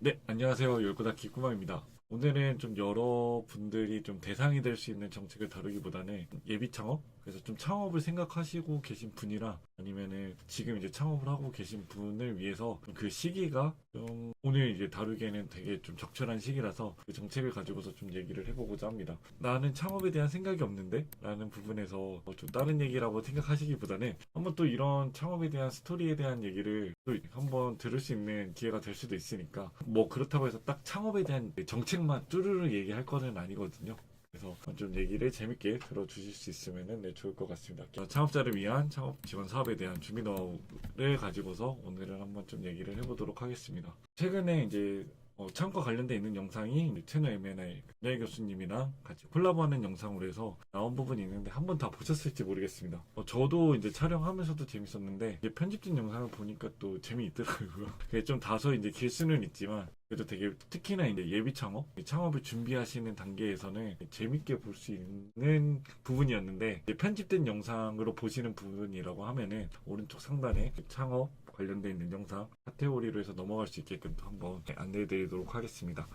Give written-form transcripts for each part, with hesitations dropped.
네, 안녕하세요. 열고닫기 꾸망입니다. 오늘은 좀 여러분들이 좀 대상이 될 수 있는 정책을 다루기보다는 예비 창업? 그래서 좀 창업을 생각하시고 계신 분이나 아니면은 지금 이제 창업을 하고 계신 분을 위해서 그 시기가 좀 오늘 이제 다루기에는 되게 좀 적절한 시기라서 그 정책을 가지고서 좀 얘기를 해보고자 합니다. 나는 창업에 대한 생각이 없는데? 라는 부분에서 좀 다른 얘기라고 생각하시기보다는 한번 또 이런 창업에 대한 스토리에 대한 얘기를 또 한번 들을 수 있는 기회가 될 수도 있으니까 뭐 그렇다고 해서 딱 창업에 대한 정책만 뚜루루 얘기할 거는 아니거든요. 그래서 좀 얘기를 재밌게 들어주실 수 있으면 좋을 것 같습니다. 창업자를 위한 창업 지원 사업에 대한 준비 노하우를 가지고서 오늘은 한번 좀 얘기를 해보도록 하겠습니다. 최근에 이제 창업과 관련돼 있는 영상이 채널 M&A 김야희 교수님이랑 같이 콜라보하는 영상으로 해서 나온 부분이 있는데 한 번 다 보셨을지 모르겠습니다. 저도 이제 촬영하면서도 재밌었는데 이제 편집된 영상을 보니까 또 재미있더라고요. 그게 좀 다소 이제 길 수는 있지만 그래도 되게 특히나 이제 예비 창업, 창업을 준비하시는 단계에서는 재밌게 볼 수 있는 부분이었는데 이제 편집된 영상으로 보시는 부분이라고 하면은 오른쪽 상단에 창업 관련돼 있는 영상 카테고리로 해서 넘어갈 수 있게끔 또 한번 안내해 드리도록 하겠습니다.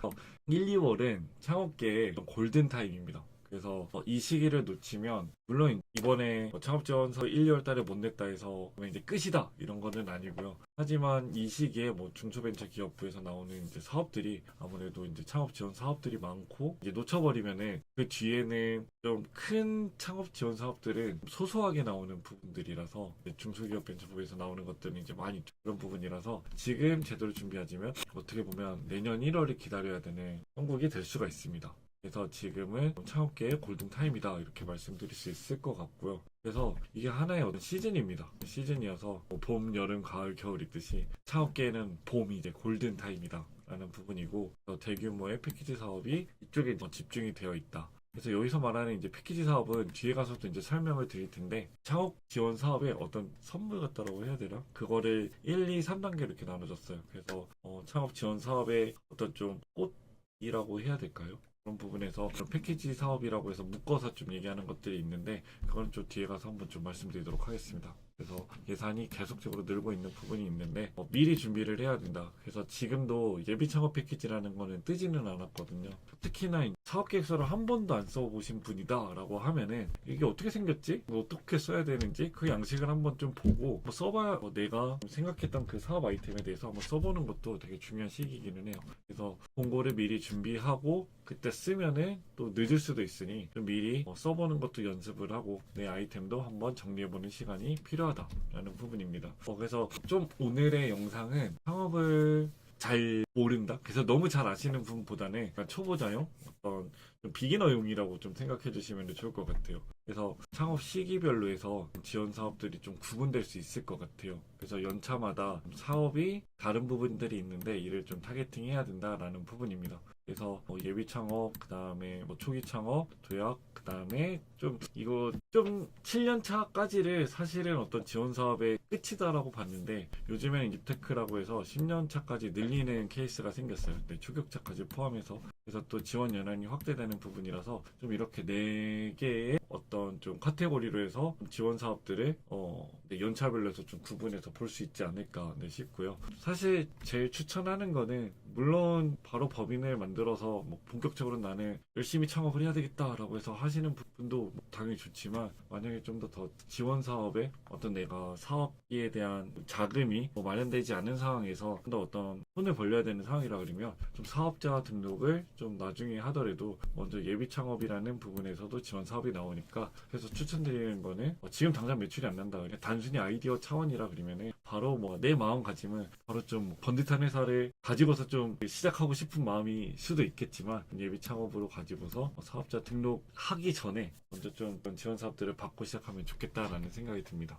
1, 2월은 창업계의 골든타임입니다. 그래서 이 시기를 놓치면 물론 이번에 창업지원서 1, 2월 달에 못 냈다 해서 이제 끝이다 이런 거는 아니고요. 하지만 이 시기에 중소벤처기업부에서 나오는 이제 사업들이 아무래도 이제 창업 지원 사업들이 많고 이제 놓쳐버리면은 그 뒤에는 좀 큰 창업 지원 사업들은 소소하게 나오는 부분들이라서 중소기업 벤처부에서 나오는 것들은 이제 많이 그런 부분이라서 지금 제대로 준비하지만 어떻게 보면 내년 1월을 기다려야 되는 형국이 될 수가 있습니다. 그래서 지금은 창업계의 골든타임이다 이렇게 말씀드릴 수 있을 것 같고요. 그래서 이게 하나의 어떤 시즌입니다. 시즌이어서 봄, 여름, 가을, 겨울 있듯이 창업계에는 봄이 이제 골든타임이다 라는 부분이고 대규모의 패키지 사업이 이쪽에 집중이 되어 있다. 그래서 여기서 말하는 이제 패키지 사업은 뒤에 가서도 이제 설명을 드릴 텐데 창업 지원 사업의 어떤 선물 같다라고 해야 되나? 그거를 1, 2, 3단계 이렇게 나눠졌어요. 그래서 창업 지원 사업의 어떤 좀 꽃이라고 해야 될까요? 그런 부분에서 패키지 사업이라고 해서 묶어서 좀 얘기하는 것들이 있는데 그건 좀 뒤에 가서 한번 좀 말씀드리도록 하겠습니다. 그래서 예산이 계속적으로 늘고 있는 부분이 있는데 미리 준비를 해야 된다. 그래서 지금도 예비 창업 패키지라는 거는 뜨지는 않았거든요. 특히나 사업계획서를 한 번도 안 써보신 분이다 라고 하면은 이게 어떻게 생겼지? 어떻게 써야 되는지 그 양식을 한번 좀 보고 써봐야 내가 생각했던 그 사업 아이템에 대해서 한번 써보는 것도 되게 중요한 시기이기는 해요. 그래서 공고를 미리 준비하고 그때 쓰면은 또 늦을 수도 있으니 좀 미리 써보는 것도 연습을 하고 내 아이템도 한번 정리해보는 시간이 필요하다라는 부분입니다. 그래서 좀 오늘의 영상은 창업을 잘 모른다? 그래서 너무 잘 아시는 분보다는 초보자용? 어떤 좀 비기너용이라고 좀 생각해 주시면 좋을 것 같아요. 그래서 창업 시기별로 해서 지원 사업들이 좀 구분될 수 있을 것 같아요. 그래서 연차마다 사업이 다른 부분들이 있는데 이를 좀 타겟팅 해야 된다라는 부분입니다. 그래서 예비 창업, 그 다음에 초기 창업, 도약, 그 다음에 이거 7년 차까지를 사실은 어떤 지원 사업의 끝이다라고 봤는데 요즘에는 입테크라고 해서 10년 차까지 늘리는 케이스가 생겼어요. 초격차까지 포함해서. 그래서 또 지원 연한이 확대되는 부분이라서 좀 이렇게 4개의 어떤 좀 카테고리로 해서 지원 사업들을 연차별로 해서 좀 구분해서 볼 수 있지 않을까 싶고요. 사실 제일 추천하는 거는 물론 바로 법인을 만들어서 본격적으로 나는 열심히 창업을 해야 되겠다라고 해서 하시는 분도 당연히 좋지만 만약에 좀 더 지원 사업에 어떤 내가 사업에 대한 자금이 마련되지 않은 상황에서 좀 더 어떤 손을 벌려야 되는 상황이라 그러면 좀 사업자 등록을 좀 나중에 하더라도 먼저 예비 창업이라는 부분에서도 지원 사업이 나오니까 그래서 추천드리는 거는 지금 당장 매출이 안 난다. 그냥 단순히 아이디어 차원이라 그러면은 바로 내 마음가짐은 바로 좀 번듯한 회사를 가지고서 좀 시작하고 싶은 마음이 수도 있겠지만 예비 창업으로 가지고서 사업자 등록하기 전에 먼저 좀 지원 사업들을 받고 시작하면 좋겠다라는 생각이 듭니다.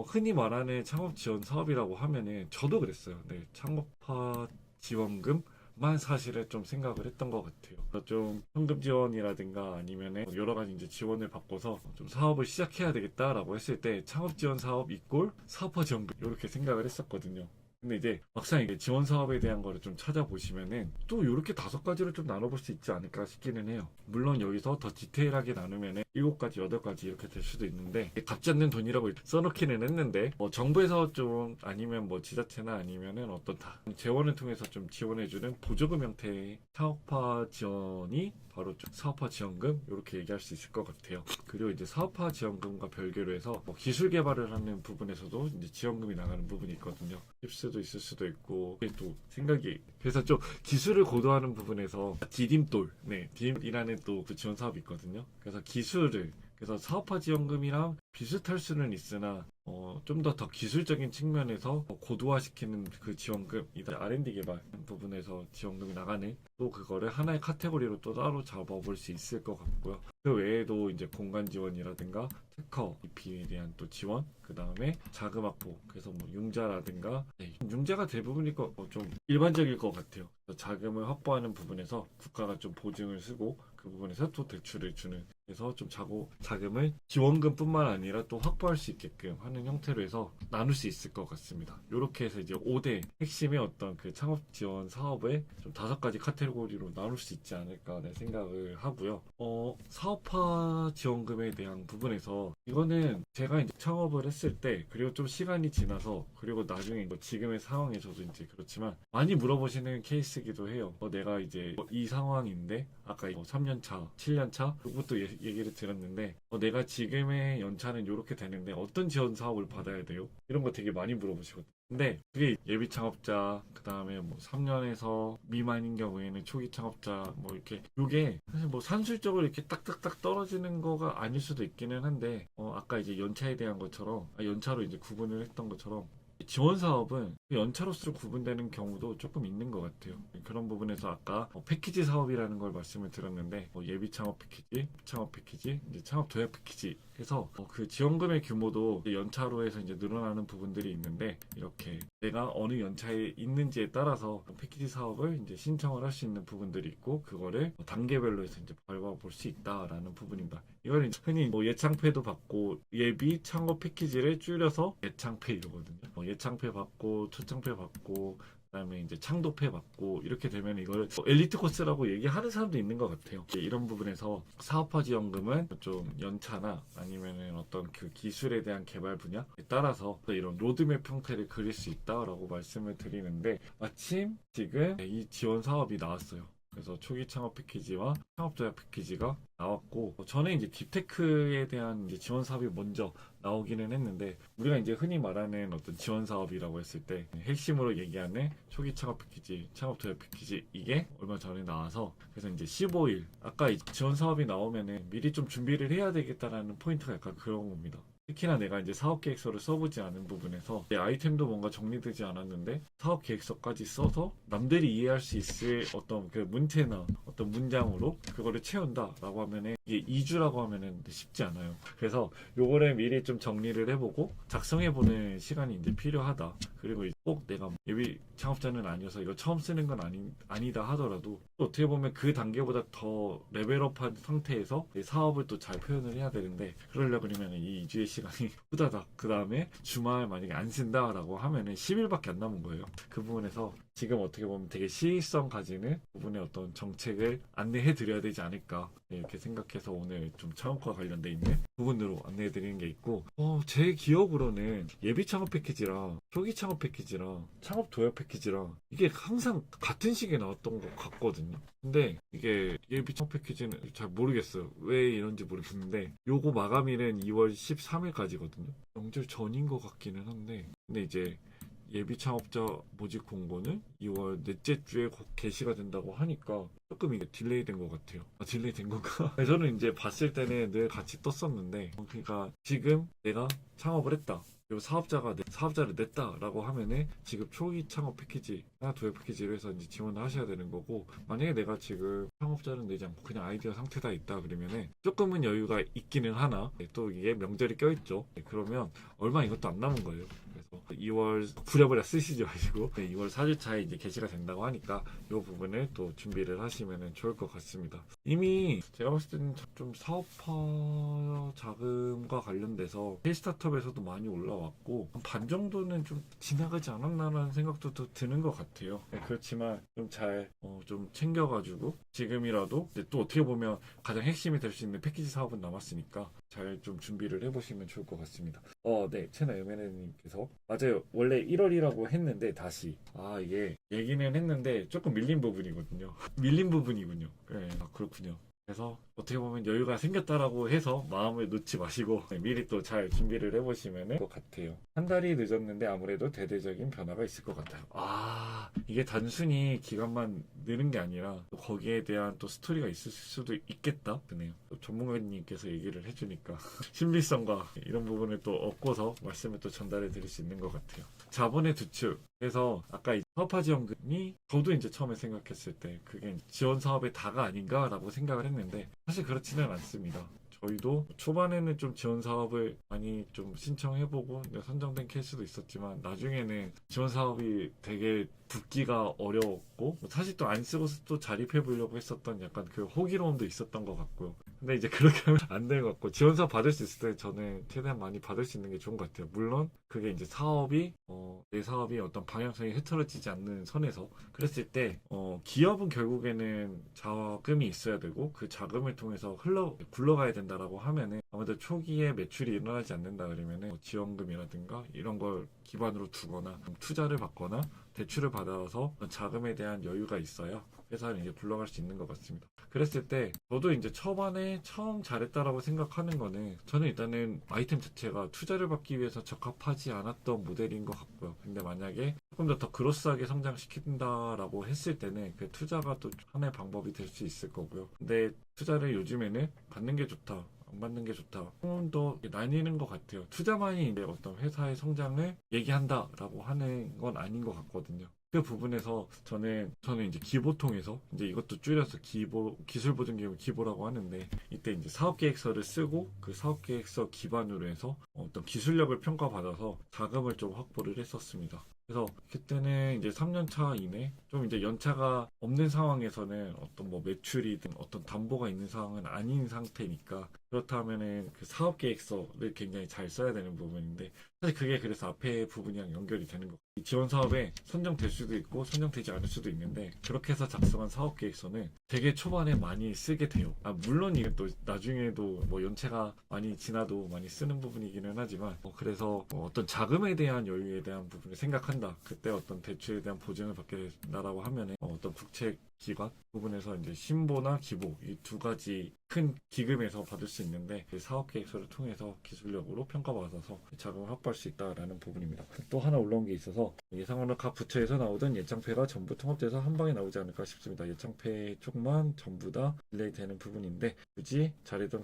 흔히 말하는 창업 지원 사업이라고 하면은 저도 그랬어요. 네, 창업파 지원금 만 사실은 좀 생각을 했던 것 같아요. 좀 현금 지원이라든가 아니면은 여러 가지 이제 지원을 받고서 좀 사업을 시작해야 되겠다라고 했을 때 창업 지원 사업 이꼴 사업화 지원금 이렇게 생각을 했었거든요. 근데 이제 막상 이게 지원 사업에 대한 거를 좀 찾아보시면은 또 이렇게 5가지로 좀 나눠볼 수 있지 않을까 싶기는 해요. 물론 여기서 더 디테일하게 나누면은 7가지, 8가지 이렇게 될 수도 있는데 값지 않는 돈이라고 써놓기는 했는데 뭐 정부에서 좀 아니면 뭐 지자체나 아니면은 어떤 재원을 통해서 좀 지원해주는 보조금 형태의 사업화 지원이 바로 좀 사업화 지원금 이렇게 얘기할 수 있을 것 같아요. 그리고 이제 사업화 지원금과 별개로 해서 뭐 기술 개발을 하는 부분에서도 이제 지원금이 나가는 부분이 있거든요. 칩스도 있을 수도 있고 이게 또 생각이 그래서 좀 기술을 고도하는 부분에서 디딤돌, 네, 디딤이라는 또 그 지원 사업이 있거든요. 그래서 기술을 그래서 사업화 지원금이랑 비슷할 수는 있으나 좀 더 기술적인 측면에서 고도화시키는 그 지원금, R&D 개발 부분에서 지원금이 나가는 또 그거를 하나의 카테고리로 또 따로 잡아볼 수 있을 것 같고요. 그 외에도 이제 공간 지원이라든가 특허 EP에 대한 또 지원, 그 다음에 자금 확보, 그래서 뭐 융자라든가 융자가 대부분일 좀 일반적일 것 같아요. 그래서 자금을 확보하는 부분에서 국가가 좀 보증을 쓰고 그 부분에서 또 대출을 주는 그래서 좀 자금을 지원금뿐만 아니라 또 확보할 수 있게끔 하는 형태로 해서 나눌 수 있을 것 같습니다. 이렇게 해서 이제 5대 핵심의 어떤 그 창업 지원 사업을 좀 5가지 카테고리로 나눌 수 있지 않을까 생각을 하고요. 사업화 지원금에 대한 부분에서 이거는 제가 이제 창업을 했을 때 그리고 좀 시간이 지나서 그리고 나중에 뭐 지금의 상황에서도 이제 그렇지만 많이 물어보시는 케이스이기도 해요. 내가 이제 이 상황인데 아까 3년 차, 7년 차 그것도 얘기를 들었는데 내가 지금의 연차는 이렇게 되는데 어떤 지원 사업을 받아야 돼요? 이런 거 되게 많이 물어보시거든요. 근데 그게 예비 창업자, 그 다음에 뭐 3년에서 미만인 경우에는 초기 창업자, 뭐 이렇게 요게 사실 뭐 산술적으로 이렇게 딱딱딱 떨어지는 거가 아닐 수도 있기는 한데 아까 이제 연차에 대한 것처럼 연차로 이제 구분을 했던 것처럼 지원 사업은 연차로서 구분되는 경우도 조금 있는 것 같아요. 그런 부분에서 아까 패키지 사업이라는 걸 말씀을 드렸는데 예비 창업 패키지, 창업 패키지, 이제 창업 도약 패키지 해서 그 지원금의 규모도 연차로 해서 이제 늘어나는 부분들이 있는데 이렇게 내가 어느 연차에 있는지에 따라서 패키지 사업을 이제 신청을 할 수 있는 부분들이 있고 그거를 단계별로 해서 이제 밟아볼 수 있다라는 부분입니다. 이거는 흔히 뭐 예창패도 받고 예비 창업 패키지를 줄여서 예창패 이러거든요. 예창패 받고 초창패 받고 그다음에 이제 창도패 받고 이렇게 되면 이걸 엘리트 코스라고 얘기하는 사람도 있는 것 같아요. 이런 부분에서 사업화 지원금은 좀 연차나 아니면은 어떤 그 기술에 대한 개발 분야에 따라서 이런 로드맵 형태를 그릴 수 있다라고 말씀을 드리는데 마침 지금 이 지원 사업이 나왔어요. 그래서 초기 창업 패키지와 창업 도약 패키지가 나왔고 전에 이제 딥테크에 대한 이제 지원 사업이 먼저 나오기는 했는데 우리가 이제 흔히 말하는 어떤 지원 사업이라고 했을 때 핵심으로 얘기하는 초기 창업 패키지, 창업 도약 패키지 이게 얼마 전에 나와서 그래서 이제 15일 아까 지원 사업이 나오면은 미리 좀 준비를 해야 되겠다라는 포인트가 약간 그런 겁니다. 특히나 내가 이제 사업계획서를 써보지 않은 부분에서 내 아이템도 뭔가 정리되지 않았는데 사업계획서까지 써서 남들이 이해할 수 있을 어떤 그 문체나 어떤 문장으로 그거를 채운다라고 하면은 이게 2주라고 하면은 쉽지 않아요. 그래서 요거를 미리 좀 정리를 해보고 작성해보는 시간이 이제 필요하다. 그리고 꼭 내가 예비 창업자는 아니어서 이거 처음 쓰는 건 아니다 하더라도 또 어떻게 보면 그 단계보다 더 레벨업한 상태에서 사업을 또 잘 표현을 해야 되는데 그러려고 그러면 이 2주의 시간이 후다닥 그 다음에 주말 만약에 안 쓴다라고 하면은 10일밖에 안 남은 거예요. 그 부분에서 지금 어떻게 보면 되게 시의성 가지는 부분의 어떤 정책을 안내해 드려야 되지 않을까 이렇게 생각해서 오늘 좀 창업과 관련돼 있는 부분으로 안내해 드리는 게 있고 제 기억으로는 예비 창업 패키지랑 초기 창업 패키지랑 창업 도약 패키지랑 이게 항상 같은 시기에 나왔던 것 같거든요. 근데 이게 예비 창업 패키지는 잘 모르겠어요. 왜 이런지 모르겠는데 요거 마감일은 2월 13일까지거든요. 명절 전인 것 같기는 한데 근데 이제 예비 창업자 모집 공고는 2월 넷째 주에 곧 게시가 된다고 하니까 조금 이게 딜레이 된 것 같아요. 딜레이 된 건가? 저는 이제 봤을 때는 늘 같이 떴었는데 그러니까 지금 내가 창업을 했다. 그리고 사업자를 냈다라고 하면은 지금 초기 창업 패키지나 도약 패키지를 해서 이제 지원을 하셔야 되는 거고 만약에 내가 지금 창업자를 내지 않고 그냥 아이디어 상태다 있다 그러면은 조금은 여유가 있기는 하나 또 이게 명절이 껴있죠. 그러면 얼마 이것도 안 남은 거예요. 그래서 2월 부랴부랴 쓰시지 마시고 2월 4주차에 이제 게시가 된다고 하니까 이 부분을 또 준비를 하시면 좋을 것 같습니다. 이미 제가 봤을 때는 좀 사업화 자금과 관련돼서 K-스타트업에서도 많이 올라왔고 반 정도는 좀 지나가지 않았나라는 생각도 또 드는 것 같아요. 네, 그렇지만 좀 잘 좀 챙겨가지고 지금이라도 이제 또 어떻게 보면 가장 핵심이 될 수 있는 패키지 사업은 남았으니까 잘 좀 준비를 해보시면 좋을 것 같습니다. 네, 채널 MN님께서 맞아요. 원래 1월이라고 했는데 다시 이게 얘기는 했는데 조금 밀린 부분이거든요. 밀린 부분이군요. 네, 그렇군요. 그래서 어떻게 보면 여유가 생겼다라고 해서 마음을 놓지 마시고 미리 또 잘 준비를 해보시면 될 것 같아요. 한 달이 늦었는데 아무래도 대대적인 변화가 있을 것 같아요. 이게 단순히 기간만 느는 게 아니라 또 거기에 대한 또 스토리가 있을 수도 있겠다. 그네요. 전문가님께서 얘기를 해주니까 신비성과 이런 부분을 또 얻고서 말씀을 또 전달해 드릴 수 있는 것 같아요. 자본의 두 축. 그래서 아까 이 사업화 지원금이 저도 이제 처음에 생각했을 때 그게 지원 사업의 다가 아닌가라고 생각을 했는데 사실 그렇지는 않습니다. 저희도 초반에는 좀 지원 사업을 많이 좀 신청해보고 선정된 케이스도 있었지만 나중에는 지원 사업이 되게 붙기가 어려웠고 사실 또 안 쓰고서 또 자립해 보려고 했었던 약간 그 호기로움도 있었던 것 같고요. 근데 이제 그렇게 하면 안 될 것 같고 지원 사업 받을 수 있을 때 저는 최대한 많이 받을 수 있는 게 좋은 것 같아요. 물론 그게 이제 사업이 내 사업이 어떤 방향성이 흐트러지지 않는 선에서 그랬을 때 기업은 결국에는 자금이 있어야 되고 그 자금을 통해서 굴러가야 된다라고 하면은 아무래도 초기에 매출이 일어나지 않는다 그러면은 지원금이라든가 이런 걸 기반으로 두거나 투자를 받거나 대출을 받아서 자금에 대한 여유가 있어야 회사는 이제 굴러갈 수 있는 것 같습니다. 그랬을 때 저도 이제 초반에 처음 잘했다라고 생각하는 거는 저는 일단은 아이템 자체가 투자를 받기 위해서 적합하지 않았던 모델인 것 같고요. 근데 만약에 조금 더 그로스하게 성장시킨다라고 했을 때는 그 투자가 또 하나의 방법이 될 수 있을 거고요. 근데 투자를 요즘에는 받는 게 좋다. 안 받는 게 좋다. 조금 더 나뉘는 것 같아요. 투자만이 이제 어떤 회사의 성장을 얘기한다라고 하는 건 아닌 것 같거든요. 그 부분에서 저는 이제 기보통해서 이제 이것도 줄여서 기술보증기금 기보라고 하는데 이때 이제 사업계획서를 쓰고 그 사업계획서 기반으로 해서 어떤 기술력을 평가받아서 자금을 좀 확보를 했었습니다. 그래서 그때는 이제 3년 차 이내 좀 이제 연차가 없는 상황에서는 어떤 뭐 매출이든 어떤 담보가 있는 상황은 아닌 상태니까 그렇다면은 그 사업 계획서를 굉장히 잘 써야 되는 부분인데 사실 그게 그래서 앞에 부분이랑 연결이 되는 거. 이 지원 사업에 선정될 수도 있고 선정되지 않을 수도 있는데 그렇게 해서 작성한 사업 계획서는 되게 초반에 많이 쓰게 돼요. 물론 이게 또 나중에도 뭐 연체가 많이 지나도 많이 쓰는 부분이기는 하지만 그래서 어떤 자금에 대한 여유에 대한 부분을 생각한다. 그때 어떤 대출에 대한 보증을 받게 된다라고 하면은 어떤 국책 기관 부분에서 이제 신보나 기보 이 두 가지 큰 기금에서 받을 수 있는데 그 사업 계획서를 통해서 기술력으로 평가받아서 자금을 확보할 수 있다라는 부분입니다. 또 하나 올라온 게 있어서 예상으로 각 부처에서 나오던 예창패가 전부 통합돼서 한 방에 나오지 않을까 싶습니다. 예창패 쪽만 전부 다 딜레이 되는 부분인데 굳이 잘했던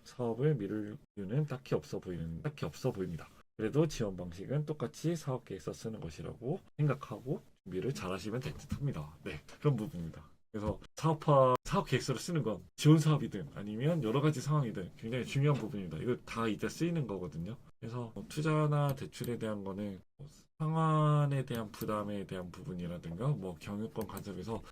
사업을 미룰 이유는 딱히 없어 보입니다. 그래도 지원 방식은 똑같이 사업 계획서 쓰는 것이라고 생각하고 준비를 잘 하시면 될 듯 합니다. 네, 그런 부분입니다. 그래서 사업 계획서를 쓰는 건 지원 사업이든 아니면 여러 가지 상황이든 굉장히 중요한 부분입니다. 이거 다 이제 쓰이는 거거든요. 그래서 투자나 대출에 대한 거는 상환에 대한 부담에 대한 부분이라든가 뭐 경유권 간섭에서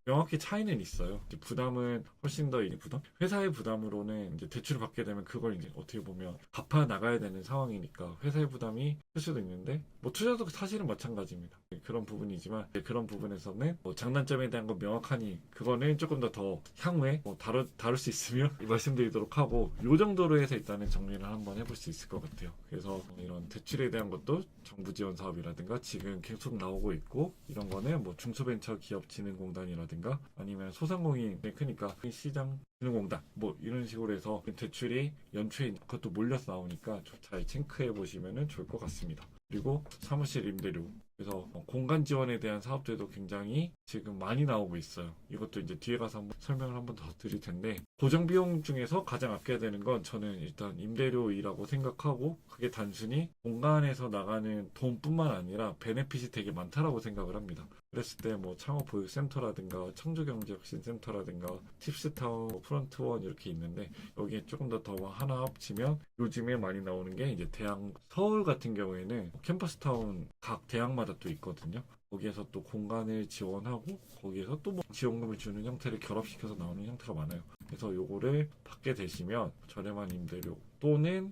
명확히 차이는 있어요. 이제 부담은 훨씬 더 이제 회사의 부담으로는 이제 대출을 받게 되면 그걸 이제 어떻게 보면 갚아 나가야 되는 상황이니까 회사의 부담이 클 수도 있는데 뭐 투자도 사실은 마찬가지입니다. 그런 부분이지만 그런 부분에서는 뭐 장단점에 대한 건 명확하니 그거는 조금 더 향후에 뭐 다룰 수 있으면 말씀드리도록 하고 요 정도로 해서 일단은 정리를 한번 해볼 수 있을 것 같아요. 그래서 이런 대출에 대한 것도 정부 지원 사업이라든가 지금 계속 나오고 있고 이런 거는 뭐 중소벤처기업진흥공단이라든가 아니면 소상공인이 크니까 시장진흥공단 뭐 이런 식으로 해서 대출이 연초에 그것도 몰려서 나오니까 좀 잘 체크해 보시면 좋을 것 같습니다. 그리고 사무실 임대료 그래서 공간 지원에 대한 사업들도 굉장히 지금 많이 나오고 있어요. 이것도 이제 뒤에 가서 한번 설명을 한번 더 드릴 텐데 고정 비용 중에서 가장 아껴야 되는 건 저는 일단 임대료이라고 생각하고 그게 단순히 공간에서 나가는 돈뿐만 아니라 베네핏이 되게 많다라고 생각을 합니다. 그랬을 때 뭐 창업보육센터라든가 청주경제혁신센터라든가 팁스타운, 프런트원 이렇게 있는데 여기에 조금 더 하나 합치면 요즘에 많이 나오는 게 이제 대학 서울 같은 경우에는 캠퍼스타운 각 대학마다 또 있거든요. 거기에서 또 공간을 지원하고 거기에서 또 뭐 지원금을 주는 형태를 결합시켜서 나오는 형태가 많아요. 그래서 요거를 받게 되시면 저렴한 임대료 또는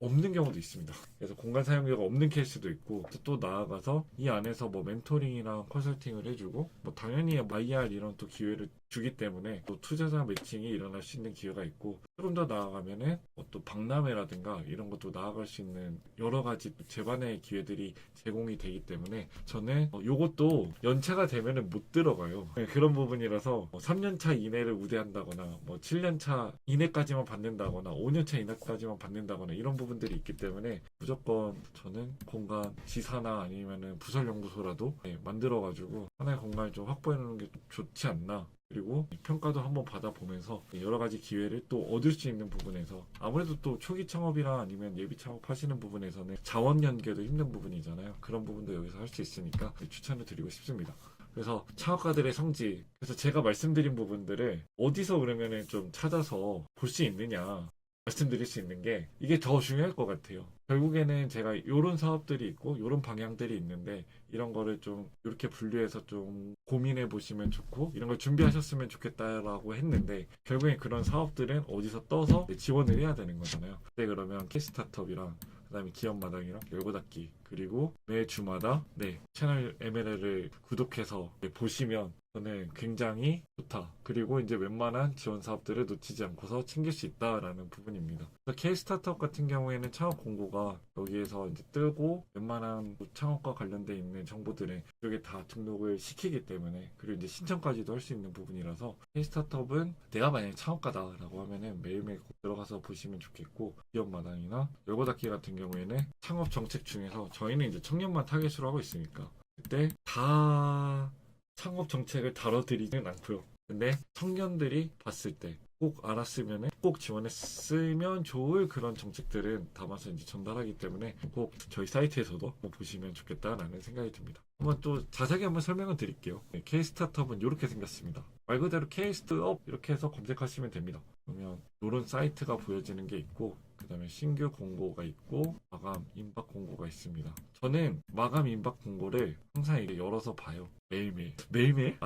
없는 경우도 있습니다. 그래서 공간 사용료가 없는 케이스도 있고 또 나아가서 이 안에서 뭐 멘토링이나 컨설팅을 해주고 뭐 당연히 IR 이런 또 기회를 주기 때문에 또 투자자 매칭이 일어날 수 있는 기회가 있고 조금 더 나아가면은 또 박람회라든가 이런 것도 나아갈 수 있는 여러 가지 또 제반의 기회들이 제공이 되기 때문에 저는 요것도 연차가 되면은 못 들어가요. 네, 그런 부분이라서 3년차 이내를 우대한다거나 뭐 7년차 이내까지만 받는다거나 5년차 이내까지만 받는다거나 이런 부분들이 있기 때문에 무조건 저는 공간 지사나 아니면은 부설연구소라도 만들어가지고 하나의 공간을 좀 확보해 놓는 게 좋지 않나. 그리고 평가도 한번 받아보면서 여러 가지 기회를 또 얻을 수 있는 부분에서 아무래도 또 초기 창업이나 아니면 예비 창업 하시는 부분에서는 자원 연계도 힘든 부분이잖아요. 그런 부분도 여기서 할 수 있으니까 추천을 드리고 싶습니다. 그래서 창업가들의 성지, 그래서 제가 말씀드린 부분들을 어디서 그러면은 좀 찾아서 볼 수 있느냐 말씀드릴 수 있는 게 이게 더 중요할 것 같아요. 결국에는 제가 이런 사업들이 있고 이런 방향들이 있는데 이런 거를 좀 이렇게 분류해서 좀 고민해 보시면 좋고 이런 걸 준비하셨으면 좋겠다라고 했는데 결국엔 그런 사업들은 어디서 떠서 지원을 해야 되는 거잖아요. 그때 그러면 K스타트업이랑 그다음에 기업마당이랑 열고닫기 그리고 매 주마다 채널 MLL을 구독해서 보시면 저는 굉장히 좋다. 그리고 이제 웬만한 지원 사업들을 놓치지 않고서 챙길 수 있다라는 부분입니다. K스타트업 같은 경우에는 창업 공고가 여기에서 이제 뜨고 웬만한 창업과 관련돼 있는 정보들은 이쪽에 다 등록을 시키기 때문에 그리고 이제 신청까지도 할 수 있는 부분이라서 K스타트업은 내가 만약에 창업가다라고 하면은 매일매일 꼭 들어가서 보시면 좋겠고 기업마당이나 열고닫기 같은 경우에는 창업 정책 중에서 저희는 이제 청년만 타겟으로 하고 있으니까 그때 다 창업 정책을 다뤄드리진 않고요. 근데 청년들이 봤을 때 꼭 알았으면 꼭 지원했으면 좋을 그런 정책들은 담아서 이제 전달하기 때문에 꼭 저희 사이트에서도 한번 보시면 좋겠다라는 생각이 듭니다. 한번 또 자세하게 한번 설명을 드릴게요. K스타트업은 이렇게 생겼습니다. 말 그대로 K스타트업 이렇게 해서 검색하시면 됩니다. 그러면 이런 사이트가 보여지는 게 있고 그 다음에 신규 공고가 있고 마감 임박 공고가 있습니다. 저는 마감 임박 공고를 항상 이렇게 열어서 봐요. 매일매일?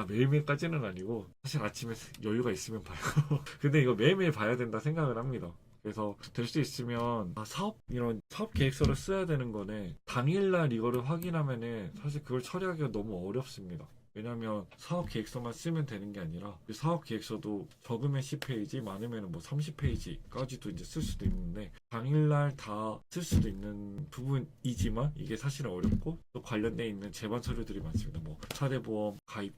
매일매일까지는 아니고 사실 아침에 여유가 있으면 봐요. 근데 이거 매일매일 봐야 된다 생각을 합니다. 그래서 될 수 있으면 이런 사업 계획서를 써야 되는 거네. 당일날 이거를 확인하면은 사실 그걸 처리하기가 너무 어렵습니다. 왜냐면 사업 계획서만 쓰면 되는 게 아니라 그 사업 계획서도 적으면 10페이지, 많으면 뭐 30페이지까지도 이제 쓸 수도 있는데 당일날 다 쓸 수도 있는 부분이지만 이게 사실은 어렵고 또 관련돼 있는 제반 서류들이 많습니다. 뭐 사대보험, 가입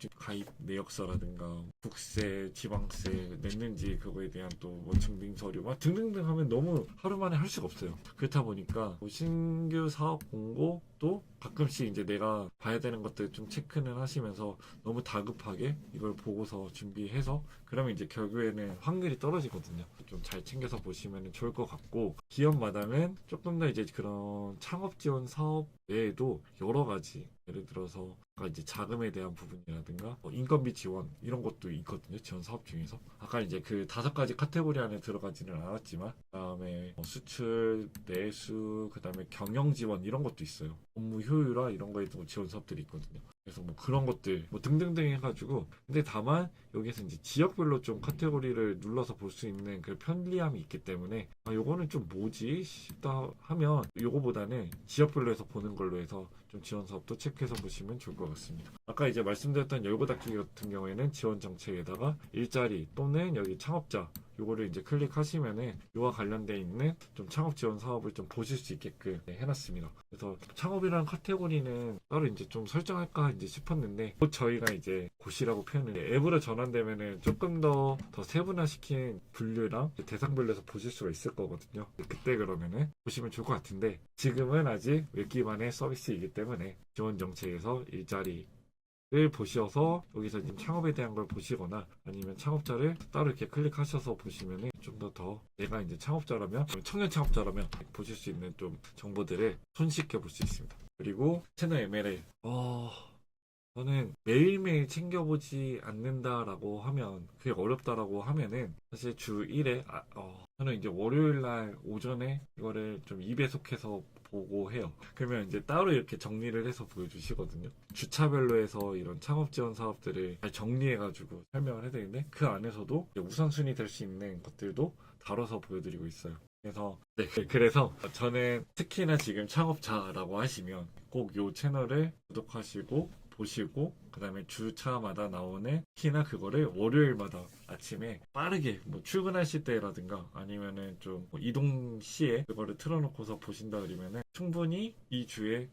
내역서라든가 국세, 지방세 냈는지 그거에 대한 또 뭐 증빙 서류 막 등등등 하면 너무 하루 만에 할 수가 없어요. 그렇다 보니까 뭐 신규 사업 공고도 가끔씩 이제 내가 봐야 되는 것들 좀 체크는 하시면서 너무 다급하게 이걸 보고서 준비해서 그러면 이제 결국에는 확률이 떨어지거든요. 좀 잘 챙겨서 보시면 좋을 것 같고 기업마당은 조금 더 이제 그런 창업 지원 사업 외에도 여러 가지 예를 들어서 아까 이제 자금에 대한 부분이라든가 인건비 지원 이런 것도 있거든요. 지원 사업 중에서 아까 이제 그 5가지 카테고리 안에 들어가지는 않았지만 그다음에 수출, 내수, 그다음에 경영 지원 이런 것도 있어요. 업무 효율화 이런 거에도 지원 사업들이 있거든요. 그래서 뭐 그런 것들 뭐 등등등 해가지고 근데 다만 여기서 이제 지역별로 좀 카테고리를 눌러서 볼 수 있는 그 편리함이 있기 때문에 요거는 좀 뭐지 싶다 하면 요거보다는 지역별로 해서 보는 걸로 해서 좀 지원 사업도 체크해서 보시면 좋을 것 같습니다. 아까 이제 말씀드렸던 열고닫기 같은 경우에는 지원 정책에다가 일자리 또는 여기 창업자 요거를 이제 클릭하시면은 요와 관련돼 있는 좀 창업 지원 사업을 좀 보실 수 있게끔 해놨습니다. 그래서 창업이라는 카테고리는 따로 이제 좀 설정할까 이제 싶었는데 곧 저희가 이제 곧이라고 표현을 앱으로 전환되면은 조금 더 세분화시킨 분류랑 대상별로서 보실 수가 있을 거거든요. 그때 그러면은 보시면 좋을 것 같은데 지금은 아직 웹 기반의 서비스이기 때문에 지원 정책에서 일자리 을 보셔서 여기서 지금 창업에 대한 걸 보시거나 아니면 창업자를 따로 이렇게 클릭하셔서 보시면은 좀 더 내가 이제 창업자라면 청년 창업자라면 보실 수 있는 좀 정보들을 손쉽게 볼 수 있습니다. 그리고 채널 MLA 저는 매일매일 챙겨보지 않는다라고 하면 그게 어렵다라고 하면은 사실 주 1회 저는 이제 월요일 날 오전에 이거를 좀 2배속해서 보고 해요. 그러면 이제 따로 이렇게 정리를 해서 보여주시거든요. 주차별로 해서 이런 창업 지원 사업들을 잘 정리해가지고 설명을 해드리는데 그 안에서도 우선순위 될 수 있는 것들도 다뤄서 보여드리고 있어요. 그래서 저는 특히나 지금 창업자라고 하시면 꼭 이 채널을 구독하시고 보시고 그다음에 주차마다 나오는 특히나 그거를 월요일마다 아침에 빠르게 뭐 출근하실 때라든가 아니면은 좀뭐 이동 시에 그거를 틀어놓고서 보신다 그러면은 충분히 이 주에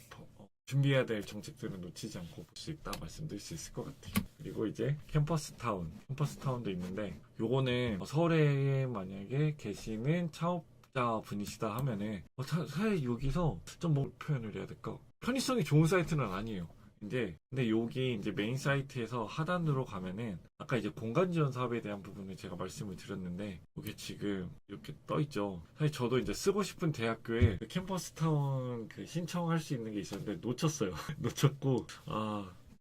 준비해야 될 정책들은 놓치지 않고 볼 수 있다 말씀드릴 수 있을 것 같아요. 그리고 이제 캠퍼스타운도 있는데 요거는 서울에 만약에 계시는 창업자 분이시다 하면은 사실 여기서 좀 뭐 표현을 해야 될까? 편의성이 좋은 사이트는 아니에요. 근데 여기 이제 메인 사이트에서 하단으로 가면은 아까 이제 공간 지원 사업에 대한 부분을 제가 말씀을 드렸는데 이게 지금 이렇게 떠 있죠. 사실 저도 이제 쓰고 싶은 대학교에 그 캠퍼스타운 그 신청할 수 있는 게 있었는데 놓쳤어요. 놓쳤고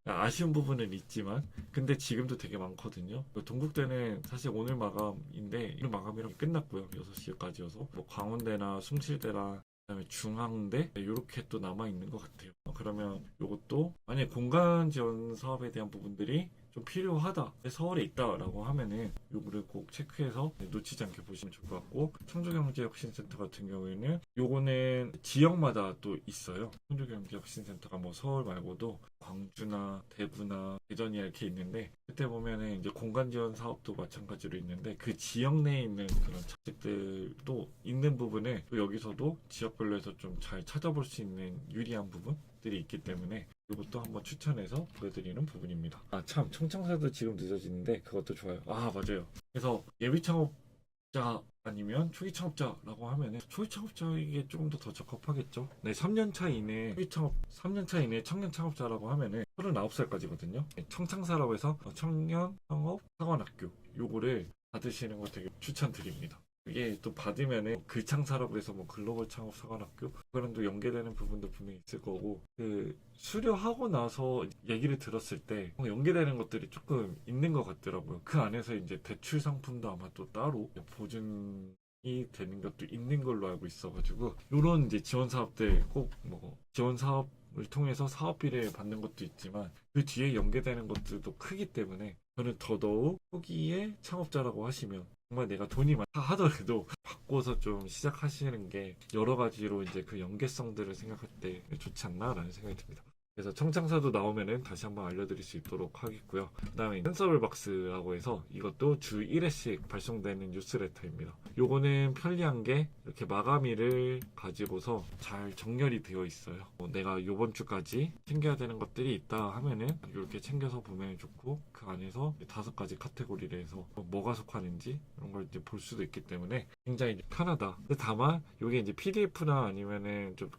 아쉬운 부분은 있지만 근데 지금도 되게 많거든요. 동국대는 사실 오늘 마감인데 오늘 마감이랑 끝났고요. 6시까지여서 뭐 광운대나 숭실대나 그다음에 중앙대 이렇게 또 남아 있는 것 같아요. 그러면 이것도 만약 공간 지원 사업에 대한 부분들이 좀 필요하다. 서울에 있다라고 하면은 요거를 꼭 체크해서 놓치지 않게 보시면 좋을 것 같고 청주경제혁신센터 같은 경우에는 요거는 지역마다 또 있어요. 청주경제혁신센터가 뭐 서울 말고도 광주나 대구나 대전이 이렇게 있는데 그때 보면은 이제 공간 지원 사업도 마찬가지로 있는데 그 지역 내에 있는 그런 정책들도 있는 부분을 또 여기서도 지역별로 해서 좀 잘 찾아볼 수 있는 유리한 부분들이 있기 때문에 이것도 한번 추천해서 보여드리는 부분입니다. 참 청창사도 지금 늦어지는데 그것도 좋아요. 맞아요. 그래서 예비 창업자 아니면 초기 창업자라고 하면은 초기 창업자에게 조금 더 적합하겠죠. 네, 3년 차 이내 초기 창업 3년 차 이내 청년 창업자라고 하면은 39살까지거든요. 청창사라고 해서 청년 창업 사관학교 요거를 받으시는 거 되게 추천드립니다. 이게 또 받으면은 글창사라고 해서 뭐 글로벌 창업 사관학교 그거랑 또 연계되는 부분도 분명히 있을 거고 그 수료하고 나서 얘기를 들었을 때 연계되는 것들이 조금 있는 것 같더라고요. 그 안에서 이제 대출 상품도 아마 또 따로 보증이 되는 것도 있는 걸로 알고 있어가지고 요런 이제 지원 사업들 꼭 뭐 지원 사업을 통해서 사업비를 받는 것도 있지만 그 뒤에 연계되는 것들도 크기 때문에 저는 더더욱 초기에 창업자라고 하시면 정말 내가 돈이 많다 하더라도 바꿔서 좀 시작하시는 게 여러 가지로 이제 그 연계성들을 생각할 때 좋지 않나라는 생각이 듭니다. 그래서 청창사도 나오면은 다시 한번 알려드릴 수 있도록 하겠고요. 그 다음에 센서블박스라고 해서 이것도 주 1회씩 발송되는 뉴스레터입니다. 요거는 편리한 게 이렇게 마감일을 가지고서 잘 정렬이 되어 있어요. 내가 요번 주까지 챙겨야 되는 것들이 있다 하면은 이렇게 챙겨서 보면 좋고 그 안에서 5가지 카테고리를 해서 뭐가 속하는지 이런 걸 이제 볼 수도 있기 때문에 굉장히 편하다. 근데 다만 요게 이제 PDF나 아니면은 좀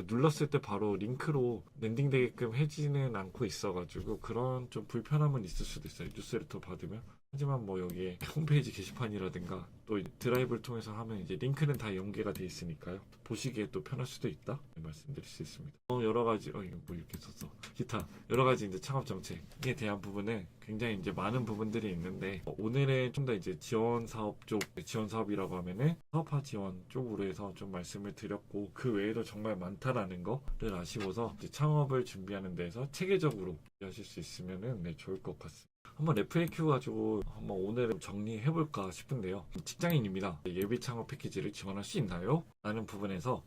눌렀을 때 바로 링크로 랜딩 게끔 해지는 않고 있어가지고 그런 좀 불편함은 있을 수도 있어요. 뉴스레터 받으면. 하지만 뭐 여기에 홈페이지 게시판이라든가 또 드라이브를 통해서 하면 이제 링크는 다 연계가 돼 있으니까요. 보시기에 또 편할 수도 있다 말씀드릴 수 있습니다. 여러 가지 이거 뭐 이렇게 썼어. 기타 여러 가지 이제 창업 정책에 대한 부분은 굉장히 이제 많은 부분들이 있는데 오늘은 좀 더 이제 지원 사업 쪽 지원 사업이라고 하면은 사업화 지원 쪽으로 해서 좀 말씀을 드렸고 그 외에도 정말 많다라는 거를 아시고서 이제 창업을 준비하는 데서 체계적으로 하실 수 있으면은 좋을 것 같습니다. 한번 FAQ 가지고 한번 오늘은 정리해볼까 싶은데요. 직장인입니다. 예비 창업 패키지를 지원할 수 있나요? 라는 부분에서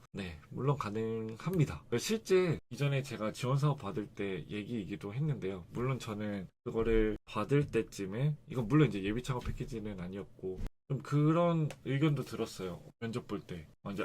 물론 가능합니다. 실제 이전에 제가 지원 사업 받을 때 얘기이기도 했는데요. 물론 저는 그거를 받을 때쯤에 이건 물론 이제 예비 창업 패키지는 아니었고 좀 그런 의견도 들었어요. 면접 볼 때. 이제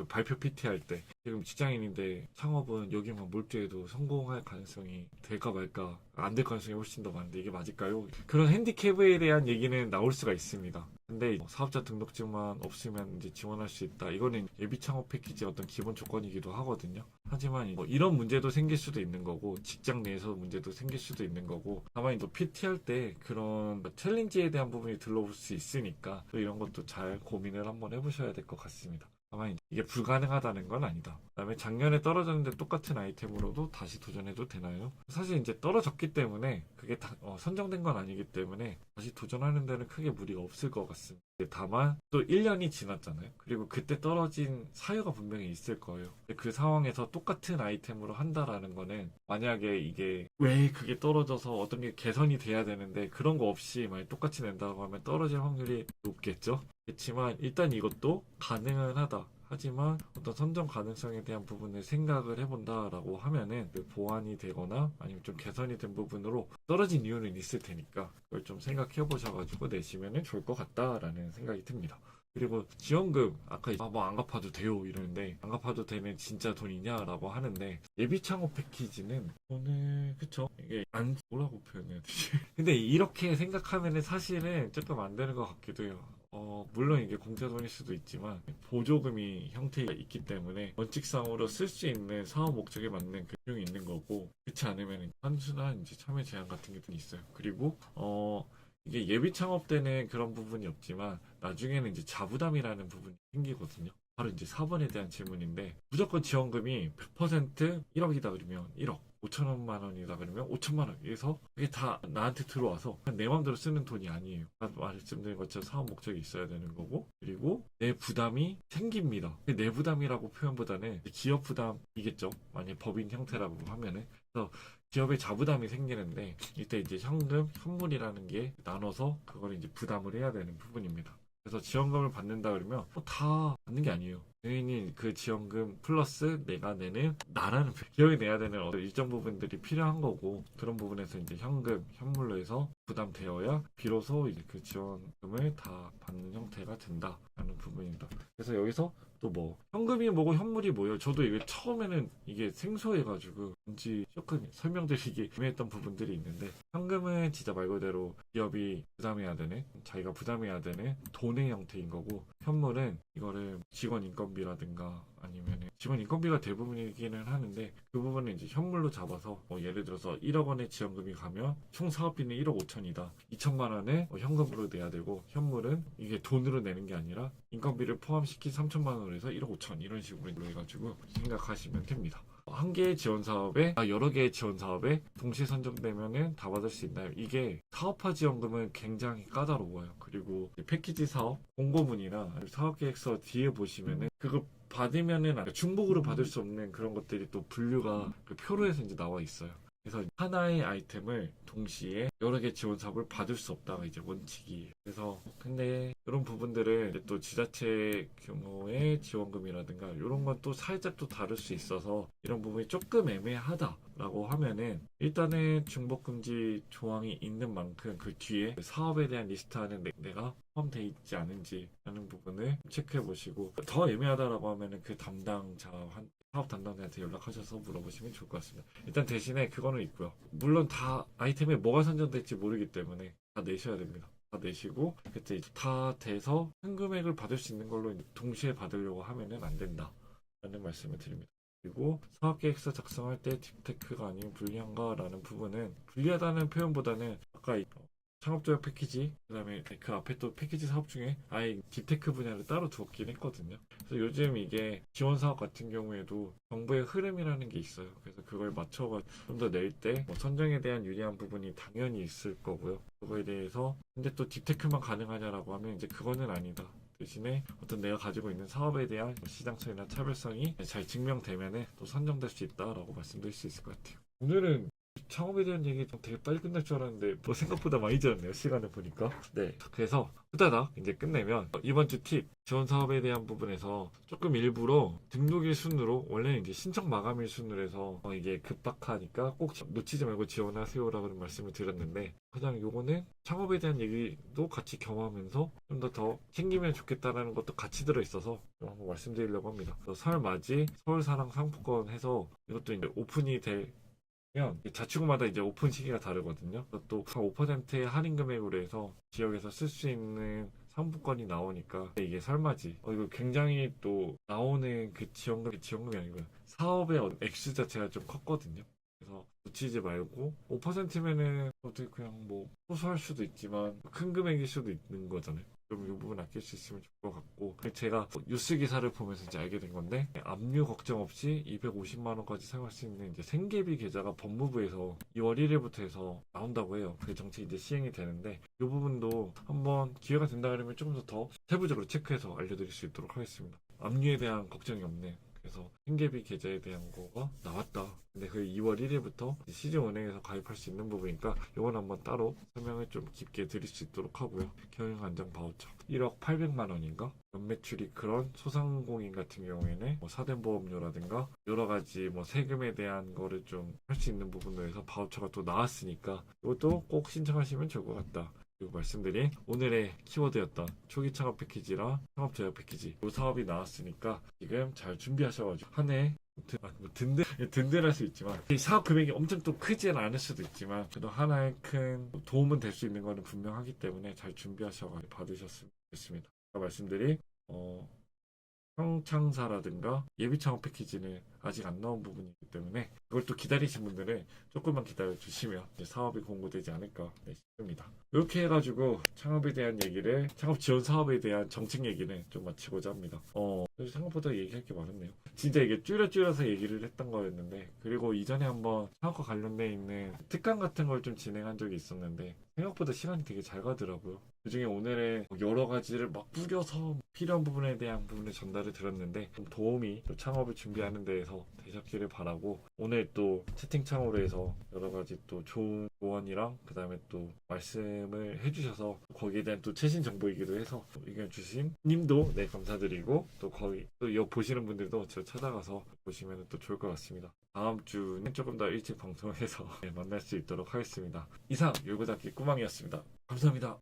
발표 PT 할 때. 지금 직장인인데 창업은 여기만 몰두해도 성공할 가능성이 될까 말까, 안 될 가능성이 훨씬 더 많은데 이게 맞을까요? 그런 핸디캡에 대한 얘기는 나올 수가 있습니다. 근데 사업자 등록증만 없으면 이제 지원할 수 있다. 이거는 예비 창업 패키지의 어떤 기본 조건이기도 하거든요. 하지만 뭐 이런 문제도 생길 수도 있는 거고, 직장 내에서 문제도 생길 수도 있는 거고, 다만 또 PT 할 때 그런 챌린지에 대한 부분이 들러올 수 있으니까 또 이런 것도 잘 고민을 한번 해보셔야 될 것 같습니다. 다만 이게 불가능하다는 건 아니다. 그다음에 작년에 떨어졌는데 똑같은 아이템으로도 다시 도전해도 되나요? 사실 이제 떨어졌기 때문에 그게 다 선정된 건 아니기 때문에 다시 도전하는 데는 크게 무리가 없을 것 같습니다. 다만 또 1년이 지났잖아요. 그리고 그때 떨어진 사유가 분명히 있을 거예요. 그 상황에서 똑같은 아이템으로 한다라는 거는, 만약에 이게 왜 그게 떨어져서 어떤 게 개선이 돼야 되는데 그런 거 없이 만약 똑같이 낸다고 하면 떨어질 확률이 높겠죠. 그렇지만 일단 이것도 가능은 하다. 하지만 어떤 선정 가능성에 대한 부분을 생각을 해본다라고 하면은 그 보완이 되거나 아니면 좀 개선이 된 부분으로 떨어진 이유는 있을 테니까 그걸 좀 생각해 보셔가지고 내시면은 좋을 것 같다라는 생각이 듭니다. 그리고 지원금, 아까 뭐 안 갚아도 돼요 이러는데, 안 갚아도 되는 진짜 돈이냐라고 하는데, 예비 창업 패키지는 오늘 그쵸, 이게 안 뭐라고 표현해야 되지? 근데 이렇게 생각하면은 사실은 조금 안 되는 것 같기도 해요. 물론 이게 공짜돈일 수도 있지만 보조금이 형태가 있기 때문에 원칙상으로 쓸 수 있는 사업 목적에 맞는 그 비용이 있는 거고, 그렇지 않으면 단순한 이제 참여 제한 같은 게 좀 있어요. 그리고 이게 예비 창업 때는 그런 부분이 없지만 나중에는 이제 자부담이라는 부분이 생기거든요. 바로 이제 4번에 대한 질문인데, 무조건 지원금이 100% 1억이다 그러면 1억, 5천만 원이다 그러면 5천만 원, 그래서 그게 다 나한테 들어와서 내 마음대로 쓰는 돈이 아니에요. 말씀드린 것처럼 사업 목적이 있어야 되는 거고, 그리고 내 부담이 생깁니다. 내 부담이라고 표현보다는 기업 부담이겠죠. 만약 법인 형태라고 하면은. 그래서 기업의 자부담이 생기는데, 이때 이제 현금, 현물이라는 게 나눠서 그걸 이제 부담을 해야 되는 부분입니다. 그래서 지원금을 받는다 그러면 다 받는 게 아니에요. 개인이 그 지원금 플러스 내가 내는, 나라는 기업이 내야 되는 어떤 일정 부분들이 필요한 거고, 그런 부분에서 이제 현금, 현물로 해서 부담되어야 비로소 이제 그 지원금을 다 받는 형태가 된다라는 부분입니다. 그래서 여기서 또 뭐 현금이 뭐고 현물이 뭐예요? 저도 이게 처음에는 이게 생소해가지고 뭔지 조금 설명드리기 애매했던 부분들이 있는데, 현금은 진짜 말 그대로 기업이 부담해야 되는, 자기가 부담해야 되는 돈의 형태인 거고, 현물은 이거를 직원 인건비라든가 아니면 직원 인건비가 대부분이기는 하는데, 그 부분은 이제 현물로 잡아서 뭐 예를 들어서 1억 원의 지원금이 가면 총 사업비는 1억 5천이다. 2천만 원을 현금으로 내야 되고, 현물은 이게 돈으로 내는 게 아니라 인건비를 포함시킨 3천만 원으로 해서 1억 5천, 이런 식으로 해가지고 생각하시면 됩니다. 한 개의 지원 사업에 여러 개의 지원 사업에 동시에 선정되면은 다 받을 수 있나요? 이게 사업화 지원금은 굉장히 까다로워요. 그리고 패키지 사업 공고문이나 사업계획서 뒤에 보시면은 그거 받으면은 중복으로 받을 수 없는 그런 것들이 또 분류가 그 표로 해서 이제 나와 있어요. 그래서 하나의 아이템을 동시에 여러 개 지원 사업을 받을 수 없다가 이제 원칙이에요. 그래서 근데 이런 부분들은 이제 또 지자체 규모의 지원금이라든가 이런 건 또 살짝 또 다를 수 있어서, 이런 부분이 조금 애매하다라고 하면은 일단은 중복금지 조항이 있는 만큼 그 뒤에 사업에 대한 리스트 안에 내가 포함되어 있지 않은지 라는 부분을 체크해 보시고, 더 애매하다라고 하면은 그 사업 담당자한테 연락하셔서 물어보시면 좋을 것 같습니다. 일단 대신에 그거는 있고요. 물론 다 아이템에 뭐가 선정될지 모르기 때문에 다 내셔야 됩니다. 다 내시고, 그때 이제 다 돼서 큰 금액을 받을 수 있는 걸로 동시에 받으려고 하면은 안 된다 라는 말씀을 드립니다. 그리고 사업계획서 작성할 때 딥테크가 아니면 불리한가라는 부분은, 불리하다는 표현보다는 아까 창업조약 패키지, 그 다음에 그 앞에 또 패키지 사업 중에 아예 딥테크 분야를 따로 두었긴 했거든요. 그래서 요즘 이게 지원 사업 같은 경우에도 정부의 흐름이라는 게 있어요. 그래서 그걸 맞춰가 좀 더 낼 때 선정에 대한 유리한 부분이 당연히 있을 거고요. 그거에 대해서 근데 또 딥테크만 가능하냐라고 하면 이제 그거는 아니다. 대신에 어떤 내가 가지고 있는 사업에 대한 시장성이나 차별성이 잘 증명되면은 또 선정될 수 있다라고 말씀드릴 수 있을 것 같아요. 오늘은 창업에 대한 얘기 좀 되게 빨리 끝날 줄 알았는데 뭐 생각보다 많이 지었네요. 시간을 보니까. 네. 그래서 후다닥 이제 끝내면 이번 주 팁 지원 사업에 대한 부분에서 조금 일부러 등록일 순으로 원래는 이제 신청 마감일 순으로 해서 이게 급박하니까 꼭 놓치지 말고 지원하세요라고 말씀을 드렸는데 그냥 요거는 창업에 대한 얘기도 같이 겸하면서 좀 더 챙기면 좋겠다라는 것도 같이 들어있어서 한번 말씀드리려고 합니다. 설 맞이 서울사랑 상품권 해서 이것도 이제 오픈이 될 자치구마다 이제 오픈 시기가 다르거든요. 또 5%의 할인 금액으로 해서 지역에서 쓸 수 있는 상품권이 나오니까 이게 설맞이 이거 굉장히 또 나오는 그 지원금이 아니고요. 사업의 액수 자체가 좀 컸거든요. 그래서 놓치지 말고 5%면은 어떻게 그냥 뭐 소소할 수도 있지만 큰 금액일 수도 있는 거잖아요. 좀 이 부분 아낄 수 있으면 좋을 것 같고 제가 뉴스 기사를 보면서 이제 알게 된 건데 압류 걱정 없이 250만 원까지 사용할 수 있는 이제 생계비 계좌가 법무부에서 2월 1일부터 해서 나온다고 해요. 그 정책이 이제 시행이 되는데 이 부분도 한번 기회가 된다 그러면 조금 더 세부적으로 체크해서 알려드릴 수 있도록 하겠습니다. 압류에 대한 걱정이 없네. 그래서 생계비 계좌에 대한 거가 나왔다. 근데 그 2월 1일부터 시중은행에서 가입할 수 있는 부분이니까 이건 한번 따로 설명을 좀 깊게 드릴 수 있도록 하고요. 경영안정 바우처 1억 800만 원인가? 연매출이 그런 소상공인 같은 경우에는 뭐 사대보험료라든가 여러 가지 뭐 세금에 대한 거를 좀 할 수 있는 부분으로 해서 바우처가 또 나왔으니까 이것도 꼭 신청하시면 좋을 것 같다. 그리고 말씀드린 오늘의 키워드였던 초기 창업 패키지랑 창업 제휴 패키지 이 사업이 나왔으니까 지금 잘 준비하셔가지고 한 해 든든할 수 있지만 이 사업 금액이 엄청 또 크지는 않을 수도 있지만 그래도 하나의 큰 도움은 될 수 있는 거는 분명하기 때문에 잘 준비하셔가지고 받으셨으면 좋겠습니다. 아까 말씀드린 평창사라든가 예비 창업 패키지는 아직 안 나온 부분이기 때문에 그걸 또 기다리신 분들은 조금만 기다려 주시면 사업이 공고되지 않을까 싶습니다. 이렇게 해가지고 창업에 대한 얘기를 창업 지원 사업에 대한 정책 얘기는 좀 마치고자 합니다. 그래서 생각보다 얘기할 게 많았네요. 진짜 이게 줄여서 얘기를 했던 거였는데 그리고 이전에 한번 창업과 관련돼 있는 특강 같은 걸 좀 진행한 적이 있었는데 생각보다 시간이 되게 잘 가더라고요. 그중에 오늘은 여러 가지를 막 뿌려서 필요한 부분에 대한 부분을 전달을 드렸는데 좀 도움이 또 창업을 준비하는 데에서 되셨기를 바라고 오늘 또 채팅창으로 해서 여러 가지 또 좋은 조언이랑 그 다음에 또 말씀을 해주셔서 거기에 대한 또 최신 정보이기도 해서 의견 주신 님도 네 감사드리고 또 거기 또 이거 보시는 분들도 저 찾아가서 보시면 또 좋을 것 같습니다. 다음 주는 조금 더 일찍 방송을 해서 만날 수 있도록 하겠습니다. 이상 열고닫기 꾸망이었습니다. 감사합니다.